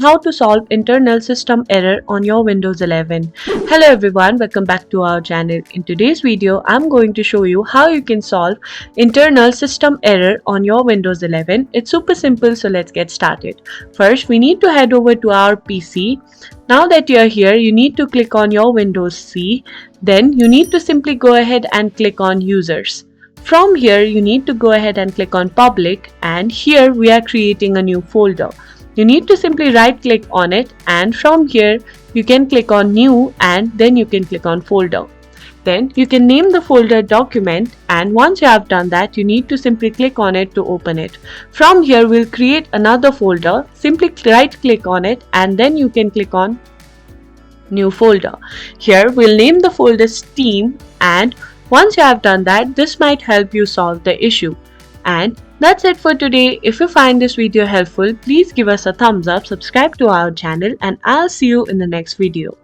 how to solve internal system error on your Windows 11. Hello everyone, welcome back to our channel. In today's video, I'm going to show you how you can solve internal system error on your Windows 11. It's super simple, so let's get started. First, we need to head over to our PC. Now that you're here, you need to click on your Windows C. Then you need to simply go ahead and click on Users. From here, you need to go ahead and click on Public, and here we are creating a new folder. You need to simply right click on it, and from here you can click on New and then you can click on Folder. Then you can name the folder Document, and once you have done that, you need to simply click on it to open it. From here we'll create another folder. Simply right click on it and then you can click on New Folder. Here we'll name the folder Steam, and once you have done that, this might help you solve the issue. And that's it for today. If you find this video helpful, please give us a thumbs up, subscribe to our channel, and I'll see you in the next video.